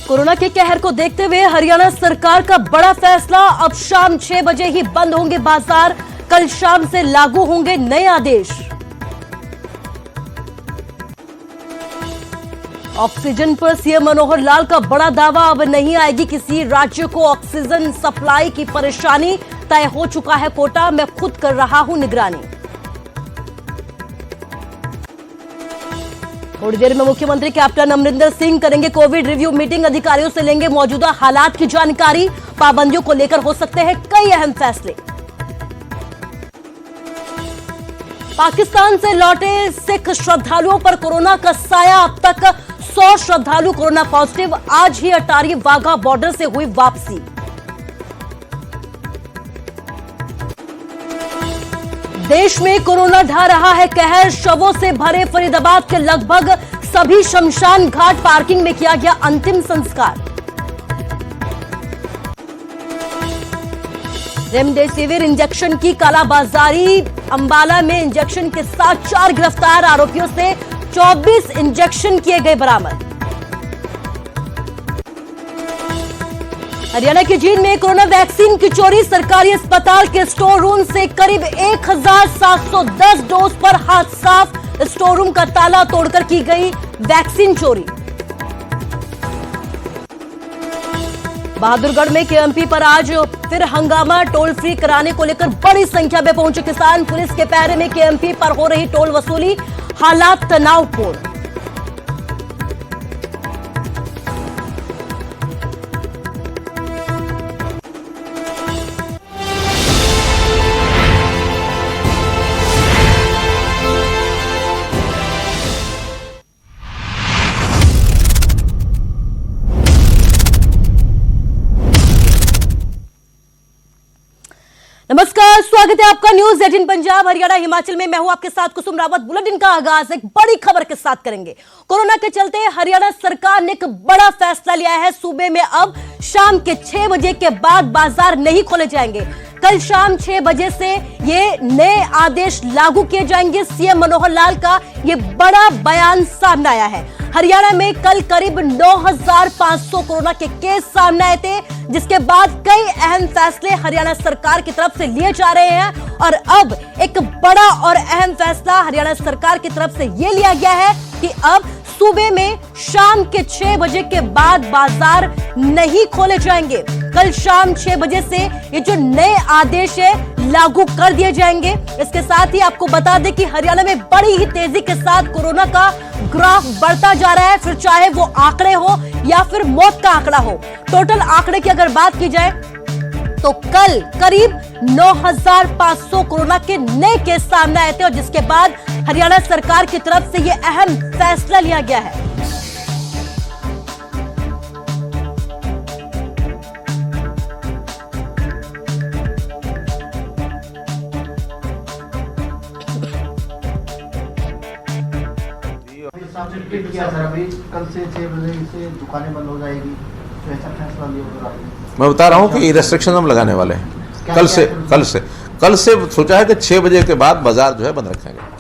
Corona के कहर को देखते हुए हरियाणा सरकार का बड़ा फैसला। अब शाम 6 बजे ही बंद होंगे बाजार। कल शाम से लागू होंगे नए आदेश। ऑक्सीजन पर सीएम मनोहर लाल का बड़ा दावा। अब नहीं आएगी किसी राज्य को ऑक्सीजन सप्लाई की परेशानी। तय हो चुका है कोटा, मैं खुद कर रहा हूं निगरानी। थोड़ी देर में मुख्यमंत्री कैप्टन अमरिंदर सिंह करेंगे कोविड रिव्यू मीटिंग। अधिकारियों से लेंगे मौजूदा हालात की जानकारी। पाबंदियों को लेकर हो सकते हैं कई अहम फैसले। पाकिस्तान से लौटे सिख श्रद्धालुओं पर कोरोना का साया। अब तक 100 श्रद्धालु कोरोना पॉजिटिव। आज ही अटारी वाघा बॉर्डर से हुई वापसी। देश में कोरोना ढा रहा है कहर। शवों से भरे फरीदाबाद के लगभग सभी शमशान घाट पार्किंग में किया गया अंतिम संस्कार। रेमडेसिविर इंजेक्शन की कालाबाजारी। अंबाला में इंजेक्शन के साथ 4 गिरफ्तार। आरोपियों से 24 इंजेक्शन किए गए बरामद। हरियाणा के जींद में कोरोना वैक्सीन की चोरी। सरकारी अस्पताल के स्टोर रूम से करीब 1710 डोज पर हाथ साफ। स्टोर रूम का ताला तोड़कर की गई वैक्सीन चोरी। बहादुरगढ़ में केएमपी पर आज फिर हंगामा। टोल फ्री कराने को लेकर बड़ी संख्या में पहुंचे किसान। पुलिस के पहरे में केएमपी पर हो रही टोल वसूली। हालात तनावपूर्ण। नमस्कार, स्वागत है आपका न्यूज 18 पंजाब हरियाणा हिमाचल में। मैं हूं आपके साथ कुसुम रावत। बुलेटिन का आगाज एक बड़ी खबर के साथ करेंगे। कोरोना के चलते हरियाणा सरकार ने एक बड़ा फैसला लिया है। सूबे में अब शाम के 6 बजे के बाद बाजार नहीं खोले जाएंगे। कल शाम 6 बजे से ये नए आदेश लागू किए जाएंगे। सीएम मनोहर लाल का ये बड़ा बयान सामने आया है। हरियाणा में कल करीब 9500 कोरोना के केस सामने आए थे, जिसके बाद कई अहम फैसले हरियाणा सरकार की तरफ से लिए जा रहे हैं। और अब एक बड़ा और अहम फैसला हरियाणा सरकार की तरफ से यह लिया गया है कि अब सूबे में शाम के 6 बजे के बाद बाजार नहीं खोले जाएंगे। कल शाम 6 बजे से ये जो नए आदेश है लागू कर दिए जाएंगे। इसके साथ ही आपको बता दें कि हरियाणा में बड़ी ही तेजी के साथ कोरोना का ग्राफ बढ़ता जा रहा है, फिर चाहे वो आंकड़े हो या फिर मौत का आंकड़ा हो। टोटल आंकड़े की अगर बात की जाए तो कल करीब 9500 कोरोना के नए केस सामने आए थे, और जिसके बाद हरियाणा सरकार की तरफ से यह अहम फैसला लिया गया है। किया सर, अभी कल से 6 बजे से दुकानें बंद हो जाएगी, तो ऐसा फैसला लिया। मैं बता रहा हूँ कि रेस्ट्रिक्शन हम लगाने वाले हैं कल से सोचा है कि 6 बजे के बाद बाजार जो है बंद रखेंगे।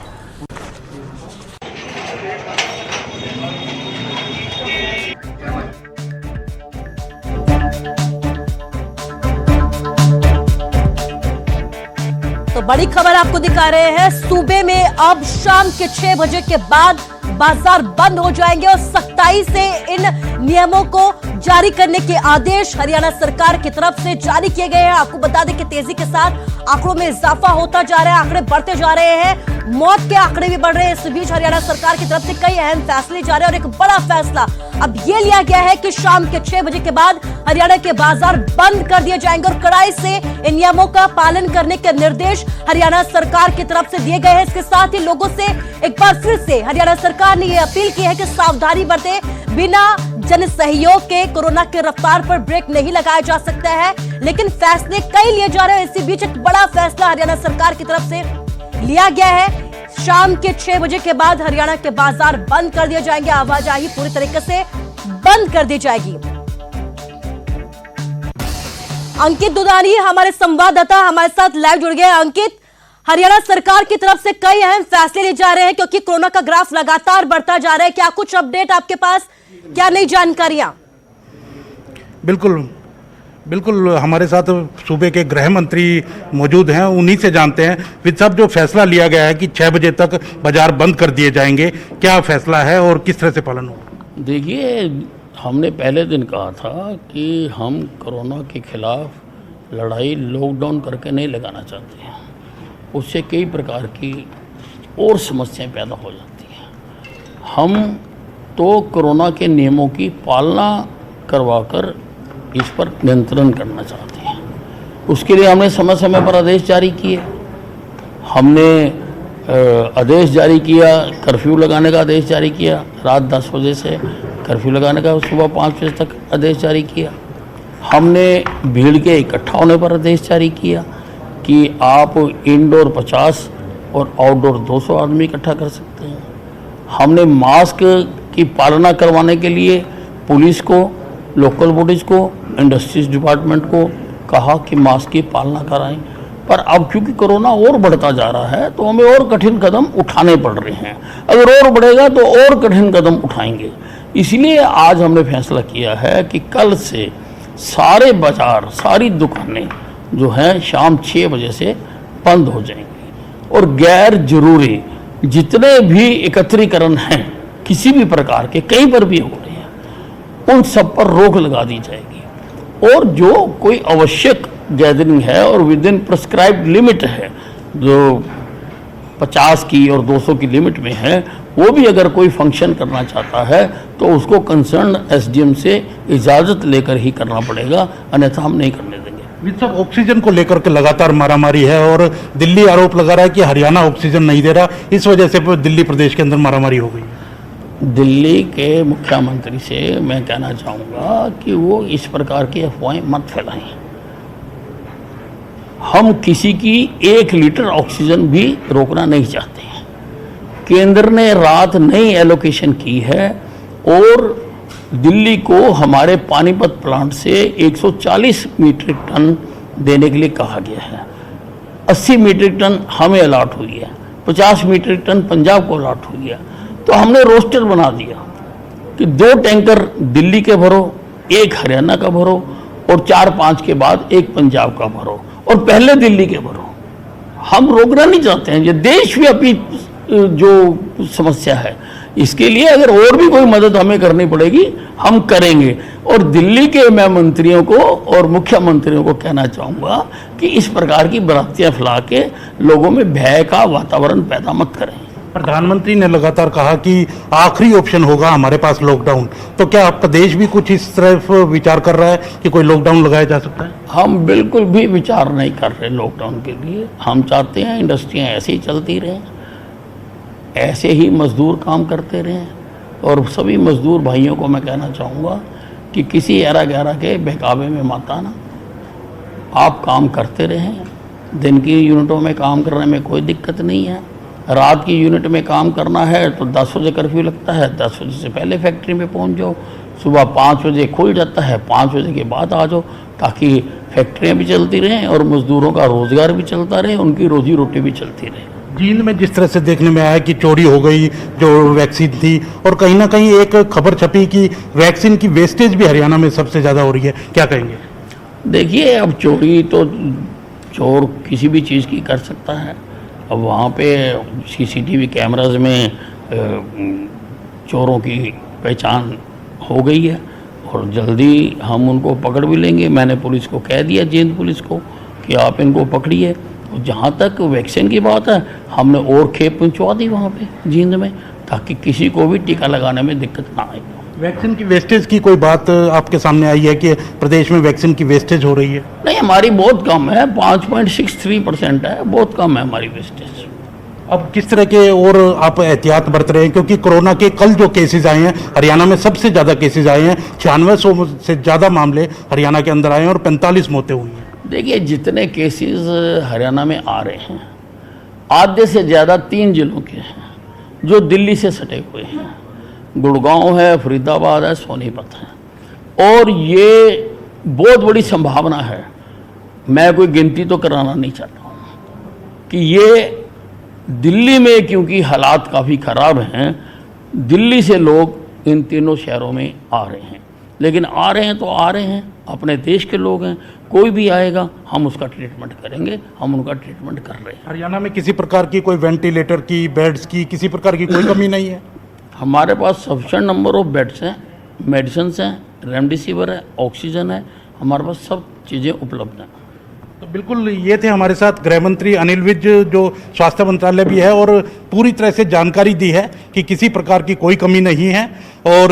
तो बड़ी खबर आपको दिखा रहे हैं। सूबे में अब शाम के 6 बजे के बाद बाजार बंद हो जाएंगे और सख्ताई से इन नियमों को जारी करने के आदेश हरियाणा सरकार की तरफ से जारी किए गए हैं। आपको बता दें कि तेजी के साथ आंकड़ों में इजाफा होता जा रहा है, आंकड़े बढ़ते जा रहे हैं, मौत के आंकड़े भी बढ़ रहे हैं। इस बीच हरियाणा सरकार की तरफ से कई अहम फैसले जा रहे हैं, और एक बड़ा फैसला अब यह लिया गया है कि शाम के 6 बजे के बाद हरियाणा के बाजार बंद कर दिए जाएंगे, और कड़ाई से इन नियमों का पालन करने के निर्देश हरियाणा सरकार की तरफ से दिए गए हैं। इसके साथ ही लोगों से एक बार फिर से हरियाणा सरकार ने यह अपील की है कि सावधानी बरतें। बिना जन सहयोग के कोरोना के रफ्तार पर ब्रेक नहीं लगाया जा सकता है, लेकिन फैसले कई लिए जा रहे हैं। इसी बीच एक बड़ा फैसला हरियाणा सरकार की तरफ से लिया गया है। शाम के 6 बजे के बाद हरियाणा के बाजार बंद कर दिए जाएंगे। आवाजाही पूरी तरीके से बंद कर दी जाएगी। अंकित दुधानी हमारे संवाददाता हमारे साथ लाइव जुड़ गए। अंकित, हरियाणा सरकार की तरफ से कई अहम फैसले लिए जा रहे हैं क्योंकि कोरोना का ग्राफ लगातार बढ़ता जा रहा है। क्या कुछ अपडेट आपके पास, क्या नई जानकारियां? बिल्कुल बिल्कुल, हमारे साथ सूबे के गृह मंत्री मौजूद हैं, उन्हीं से जानते हैं। विद साहब, जो फैसला लिया गया है कि 6 बजे तक बाजार बंद कर दिए जाएंगे, क्या फैसला है और किस तरह से पालन होगा? देखिए, हमने पहले दिन कहा था कि हम कोरोना के खिलाफ लड़ाई लॉकडाउन करके नहीं लगाना चाहते हैं। उससे कई प्रकार की और समस्याएं पैदा हो जाती हैं। हम तो कोरोना के नियमों की पालना करवाकर इस पर नियंत्रण करना चाहते हैं। उसके लिए हमने समय समय पर आदेश जारी किए। हमने आदेश जारी किया, कर्फ्यू लगाने का आदेश जारी किया, रात 10 बजे से कर्फ्यू लगाने का, सुबह 5 बजे तक आदेश जारी किया। हमने भीड़ के इकट्ठा होने पर आदेश जारी किया कि आप इंडोर 50 और आउटडोर 200 आदमी इकट्ठा कर सकते हैं। हमने मास्क की पालना करवाने के लिए पुलिस को, लोकल बॉडीज़ को, इंडस्ट्रीज डिपार्टमेंट को कहा कि मास्क की पालना कराएं। पर अब क्योंकि कोरोना और बढ़ता जा रहा है तो हमें और कठिन कदम उठाने पड़ रहे हैं। अगर और बढ़ेगा तो और कठिन कदम उठाएंगे। इसलिए आज हमने फैसला किया है कि कल से सारे बाजार, सारी दुकानें जो हैं शाम 6 बजे से बंद हो जाएंगी और गैर जरूरी जितने भी एकत्रीकरण हैं किसी भी प्रकार के, कहीं पर भी हो रहे हैं, उन सब पर रोक लगा दी जाएगी। और जो कोई आवश्यक गैदरिंग है और विद इन प्रिस्क्राइब्ड लिमिट है, जो 50 की और 200 की लिमिट में है, वो भी अगर कोई फंक्शन करना चाहता है तो उसको कंसर्न एसडीएम से इजाज़त लेकर ही करना पड़ेगा, अन्यथा हम नहीं करने देंगे। विद साहब, ऑक्सीजन को लेकर के लगातार मारामारी है और दिल्ली आरोप लगा रहा है कि हरियाणा ऑक्सीजन नहीं दे रहा, इस वजह से दिल्ली प्रदेश के अंदर मारामारी हो गई। दिल्ली के मुख्यमंत्री से मैं कहना चाहूँगा कि वो इस प्रकार की अफवाहें मत फैलाएं। हम किसी की 1 लीटर ऑक्सीजन भी रोकना नहीं चाहते हैं। केंद्र ने रात नई एलोकेशन की है और दिल्ली को हमारे पानीपत प्लांट से 140 मीट्रिक टन देने के लिए कहा गया है। 80 मीट्रिक टन हमें अलाट हुई है, 50 मीट्रिक टन पंजाब को अलाट हुई है। तो हमने रोस्टर बना दिया कि 2 टैंकर दिल्ली के भरो, 1 हरियाणा का भरो और 4-5 के बाद 1 पंजाब का भरो और पहले दिल्ली के भरो। हम रोकना नहीं चाहते हैं, ये देशव्यापी जो समस्या है, इसके लिए अगर और भी कोई मदद हमें करनी पड़ेगी हम करेंगे। और दिल्ली के मैं मंत्रियों को और मुख्यमंत्रियों को कहना चाहूँगा कि इस प्रकार की बरातियाँ फैला के लोगों में भय का वातावरण पैदा मत करें। प्रधानमंत्री ने लगातार कहा कि आखिरी ऑप्शन होगा हमारे पास लॉकडाउन, तो क्या आपका देश भी कुछ इस तरफ विचार कर रहा है कि कोई लॉकडाउन लगाया जा सकता है? हम बिल्कुल भी विचार नहीं कर रहे लॉकडाउन के लिए। हम चाहते हैं इंडस्ट्रियाँ ऐसे ही चलती रहें, ऐसे ही मजदूर काम करते रहें। और सभी मजदूर भाइयों को मैं कहना चाहूँगा कि किसी ऐरा गैरा के बहकावे में मत आना, आप काम करते रहें। दिन की यूनिटों में काम करने में कोई दिक्कत नहीं है। रात की यूनिट में काम करना है तो 10 बजे कर्फ्यू लगता है, 10 बजे से पहले फैक्ट्री में पहुंच जाओ। सुबह 5 बजे खुल जाता है, 5 बजे के बाद आ जाओ, ताकि फैक्ट्रियां भी चलती रहें और मजदूरों का रोजगार भी चलता रहे, उनकी रोजी रोटी भी चलती रहे। जींद में जिस तरह से देखने में आया कि चोरी हो गई जो वैक्सीन थी, और कहीं ना कहीं एक खबर छपी कि वैक्सीन की वेस्टेज भी हरियाणा में सबसे ज़्यादा हो रही है, क्या कहेंगे? देखिए, अब चोरी तो चोर किसी भी चीज़ की कर सकता है। अब वहाँ पे सीसीटीवी कैमराज में चोरों की पहचान हो गई है और जल्दी हम उनको पकड़ भी लेंगे। मैंने पुलिस को कह दिया, जींद पुलिस को, कि आप इनको पकड़िए। जहाँ तक वैक्सीन की बात है, हमने और खेप पहुँचवा दी वहाँ पे जींद में, ताकि किसी को भी टीका लगाने में दिक्कत ना आए। वैक्सीन की वेस्टेज की कोई बात आपके सामने आई है कि प्रदेश में वैक्सीन की वेस्टेज हो रही है? नहीं, हमारी बहुत कम है, 5.63% है, बहुत कम है हमारी वेस्टेज। अब किस तरह के और आप एहतियात बरत रहे हैं, क्योंकि कोरोना के कल जो केसेस आए हैं, हरियाणा में सबसे ज़्यादा केसेस आए हैं, 9600 से ज़्यादा मामले हरियाणा के अंदर आए हैं और 45 मौतें हुई हैं। देखिए, जितने केसेस हरियाणा में आ रहे हैं, आधे से ज़्यादा 3 जिलों के हैं जो दिल्ली से सटे हुए हैं। गुड़गांव है, फरीदाबाद है, सोनीपत है। और ये बहुत बड़ी संभावना है, मैं कोई गिनती तो कराना नहीं चाहता हूँ, कि ये दिल्ली में, क्योंकि हालात काफ़ी ख़राब हैं, दिल्ली से लोग इन तीनों शहरों में आ रहे हैं। लेकिन आ रहे हैं तो आ रहे हैं, अपने देश के लोग हैं, कोई भी आएगा हम उसका ट्रीटमेंट करेंगे, हम उनका ट्रीटमेंट कर रहे हैं। हरियाणा में किसी प्रकार की कोई वेंटिलेटर की, बेड्स की, किसी प्रकार की कोई कमी नहीं है? हमारे पास सफिशेंट नंबर ऑफ बेड्स हैं, मेडिसिन हैं, रेमडेसिविर है, ऑक्सीजन है, हमारे पास सब चीज़ें उपलब्ध हैं। तो बिल्कुल ये थे हमारे साथ गृह मंत्री अनिल विज, जो स्वास्थ्य मंत्रालय भी है, और पूरी तरह से जानकारी दी है कि किसी प्रकार की कोई कमी नहीं है। और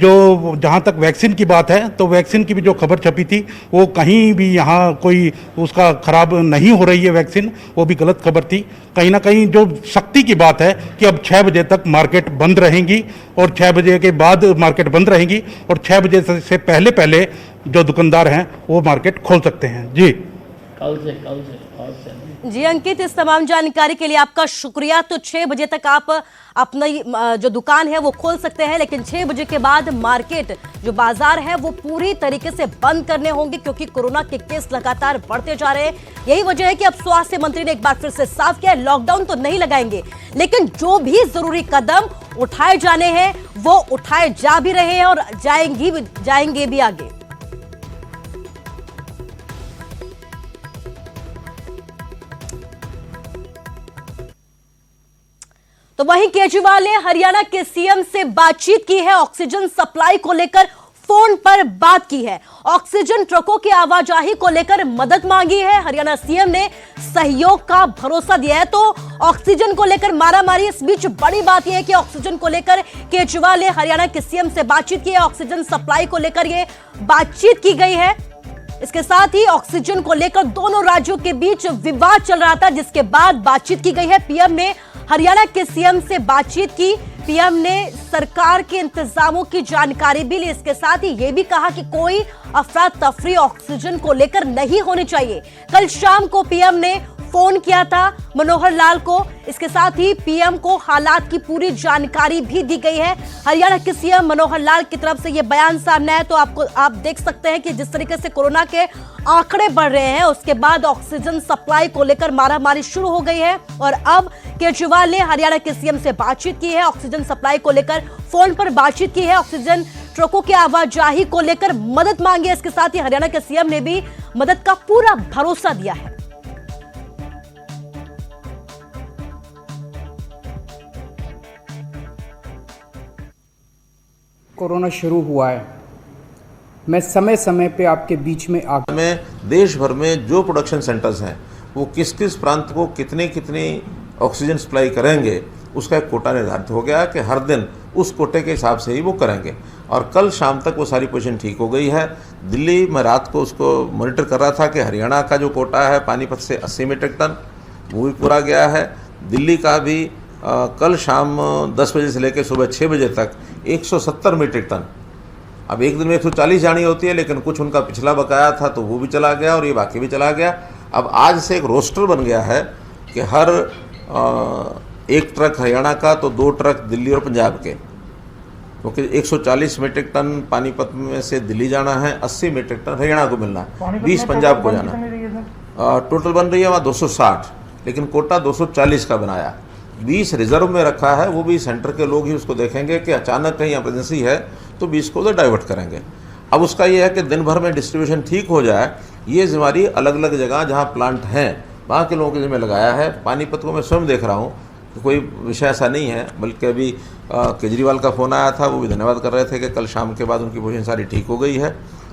जो जहाँ तक वैक्सीन की बात है, तो वैक्सीन की भी जो खबर छपी थी वो कहीं भी यहाँ कोई उसका खराब नहीं हो रही है वैक्सीन, वो भी गलत खबर थी। कहीं ना कहीं जो सख्ती की बात है कि अब 6 बजे तक मार्केट बंद रहेंगी और 6 बजे के बाद मार्केट बंद रहेंगी, और 6 बजे से पहले जो दुकानदार हैं वो मार्केट खोल सकते हैं। जी कल से आज से नहीं। जी अंकित, इस तमाम जानकारी के लिए आपका शुक्रिया। तो 6 बजे तक आप अपनी जो दुकान है वो खोल सकते हैं, लेकिन 6 बजे के बाद मार्केट, जो बाजार है, वो पूरी तरीके से बंद करने होंगे, क्योंकि कोरोना के केस लगातार बढ़ते जा रहे हैं। यही वजह है कि अब स्वास्थ्य मंत्री ने एक बार फिर से साफ किया, लॉकडाउन तो नहीं लगाएंगे, लेकिन जो भी जरूरी कदम उठाए जाने हैं वो उठाए जा भी रहे हैं और जाएंगे भी आगे। तो वहीं केजरीवाल ने हरियाणा के सीएम से बातचीत की है, ऑक्सीजन सप्लाई को लेकर फोन पर बात की है, ऑक्सीजन ट्रकों की आवाजाही को लेकर मदद मांगी है। हरियाणा सीएम ने सहयोग का भरोसा दिया है। तो ऑक्सीजन को लेकर मारामारी, इस बीच बड़ी बात यह है कि ऑक्सीजन को लेकर केजरीवाल ने हरियाणा के सीएम से बातचीत की है, ऑक्सीजन सप्लाई को लेकर यह बातचीत की गई है। इसके साथ ही ऑक्सीजन को लेकर दोनों राज्यों के बीच विवाद चल रहा था, जिसके बाद बातचीत की गई है। पीएम ने हरियाणा के सीएम से बातचीत की, पीएम ने सरकार के इंतजामों की जानकारी भी ली। इसके साथ ही यह भी कहा कि कोई अफरा तफरी ऑक्सीजन को लेकर नहीं होनी चाहिए। कल शाम को पीएम ने फोन किया था मनोहर लाल को। इसके साथ ही पीएम को हालात की पूरी जानकारी भी दी गई है। हरियाणा के सीएम मनोहर लाल की तरफ से यह बयान सामने है, तो आप देख सकते हैं कि जिस तरीके से कोरोना के आंकड़े बढ़ रहे हैं, उसके बाद ऑक्सीजन सप्लाई को लेकर मारामारी शुरू हो गई है। और अब केजरीवाल ने हरियाणा के सीएम से बातचीत की है, ऑक्सीजन सप्लाई को लेकर फोन पर बातचीत की है, ऑक्सीजन ट्रकों की आवाजाही को लेकर मदद मांगी है। इसके साथ ही हरियाणा के सीएम ने भी मदद का पूरा भरोसा दिया है। कोरोना शुरू हुआ है, मैं समय समय पे आपके बीच में में देश भर में जो प्रोडक्शन सेंटर्स हैं वो किस किस प्रांत को कितनी कितनी ऑक्सीजन सप्लाई करेंगे, उसका एक कोटा निर्धारित हो गया कि हर दिन उस कोटे के हिसाब से ही वो करेंगे। और कल शाम तक वो सारी पोजीशन ठीक हो गई है। दिल्ली में रात को उसको मॉनिटर कर रहा था कि हरियाणा का जो कोटा है पानीपत से 80 मीट्रिक टन वो भी पूरा गया है। दिल्ली का भी कल शाम 10 बजे से लेकर सुबह 6 बजे तक 170 मीट्रिक टन। अब एक दिन में 140 जानी होती है, लेकिन कुछ उनका पिछला बकाया था तो वो भी चला गया और ये बाकी भी चला गया। अब आज से एक रोस्टर बन गया है कि हर एक ट्रक हरियाणा का तो 2 ट्रक दिल्ली और पंजाब के, क्योंकि 140 मीट्रिक टन पानीपत में से दिल्ली जाना है, 80 मीट्रिक टन हरियाणा को मिलना है, 20 पंजाब को जाना है। टोटल बन रही है वहाँ 260, लेकिन कोटा 240 का बनाया, 20 रिजर्व में रखा है। वो भी सेंटर के लोग ही उसको देखेंगे कि अचानक कहीं इमरजेंसी है तो 20 को उधर डाइवर्ट करेंगे। अब उसका ये है कि दिन भर में डिस्ट्रीब्यूशन ठीक हो जाए, ये जिम्मेदारी अलग अलग जगह जहाँ प्लांट हैं वहाँ के लोगों के जिम्मे लगाया है। पानीपत को मैं स्वयं देख रहा हूँ कि कोई विषय ऐसा नहीं है, बल्कि अभी केजरीवाल का फ़ोन आया था, वो भी धन्यवाद कर रहे थे कि कल शाम के बाद उनकी पोजीशन सारी ठीक हो गई है,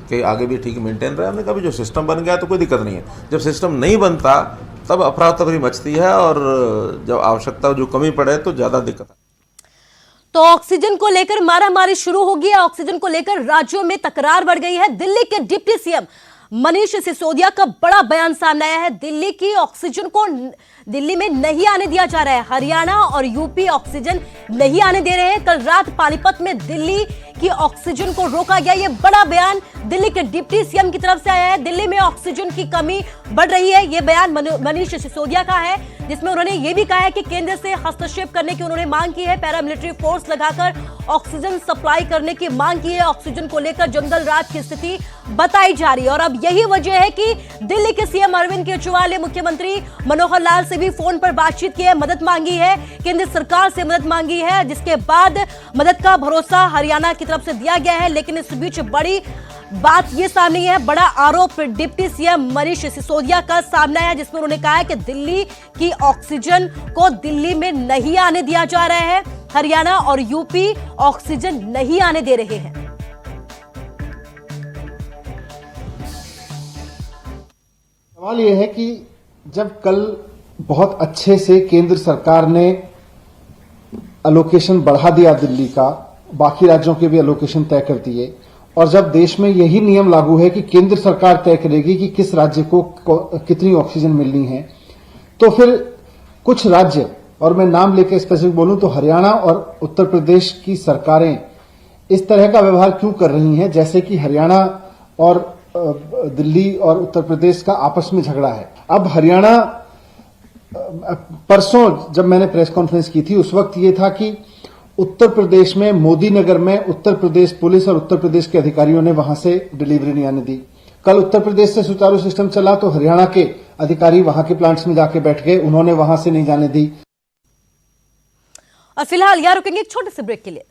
कि आगे भी ठीक मेंटेन रहे। हमने कहा भी जो सिस्टम बन गया तो कोई दिक्कत नहीं है, जब सिस्टम नहीं बनता तब अफरा तफरी मचती है और जब आवश्यकता जो कमी पड़े तो ज़्यादा दिक्कत है। तो ऑक्सीजन को लेकर मारामारी शुरू हो गई है, ऑक्सीजन को लेकर राज्यों में तकरार बढ़ गई है। दिल्ली के डिप्टी सीएम मनीष सिसोदिया का बड़ा बयान सामने आया है। दिल्ली की ऑक्सीजन को दिल्ली में नहीं आने दिया जा रहा है, हरियाणा और यूपी ऑक्सीजन नहीं आने दे रहे हैं। कल रात पानीपत में दिल्ली की ऑक्सीजन को रोका गया। यह बड़ा बयान दिल्ली के डिप्टी सीएम की तरफ से आया है। दिल्ली में ऑक्सीजन की कमी बढ़ रही है, यह बयान मनीष सिसोदिया का है, जिसमें उन्होंने यह भी कहा है कि केंद्र से हस्तक्षेप करने की उन्होंने मांग की है, पैरामिलिट्री फोर्स लगाकर ऑक्सीजन सप्लाई करने की मांग की है। ऑक्सीजन को लेकर जंगल राज की स्थिति बताई जा रही है और अब यही वजह है कि दिल्ली के सीएम अरविंद केजरीवाल ने मुख्यमंत्री मनोहर लाल से से भी फोन पर बातचीत की है, मदद मांगी है, केंद्र सरकार से मदद मांगी है, जिसके बाद मदद का भरोसा हरियाणा की तरफ से दिया गया है। लेकिन इस बीच बड़ी बात ये सामने है, बड़ा आरोप डिप्टी सीएम मनीष सिसोदिया का सामने है, जिसमें उन्होंने कहा है कि दिल्ली की ऑक्सीजन को दिल्ली में नहीं आने दिया जा रहा है। हरियाणा और यूपी ऑक्सीजन नहीं आने दे रहे हैं। सवाल यह है कि जब कल बहुत अच्छे से केंद्र सरकार ने अलोकेशन बढ़ा दिया दिल्ली का, बाकी राज्यों के भी अलोकेशन तय कर दिए, और जब देश में यही नियम लागू है कि केंद्र सरकार तय करेगी कि किस राज्य को कितनी ऑक्सीजन मिलनी है, तो फिर कुछ राज्य, और मैं नाम लेकर स्पेसिफिक बोलूं तो हरियाणा और उत्तर प्रदेश की सरकारें इस तरह का व्यवहार क्यों कर रही हैं जैसे कि हरियाणा और दिल्ली और उत्तर प्रदेश का आपस में झगड़ा है। अब हरियाणा, परसों जब मैंने प्रेस कॉन्फ्रेंस की थी उस वक्त ये था कि उत्तर प्रदेश में मोदी नगर में उत्तर प्रदेश पुलिस और उत्तर प्रदेश के अधिकारियों ने वहां से डिलीवरी नहीं आने दी। कल उत्तर प्रदेश से सुचारू सिस्टम चला तो हरियाणा के अधिकारी वहां के प्लांट्स में जाके बैठ गए, उन्होंने वहां से नहीं जाने दी। और फिलहाल यहाँ रुकेंगे एक छोटे से ब्रेक के लिए।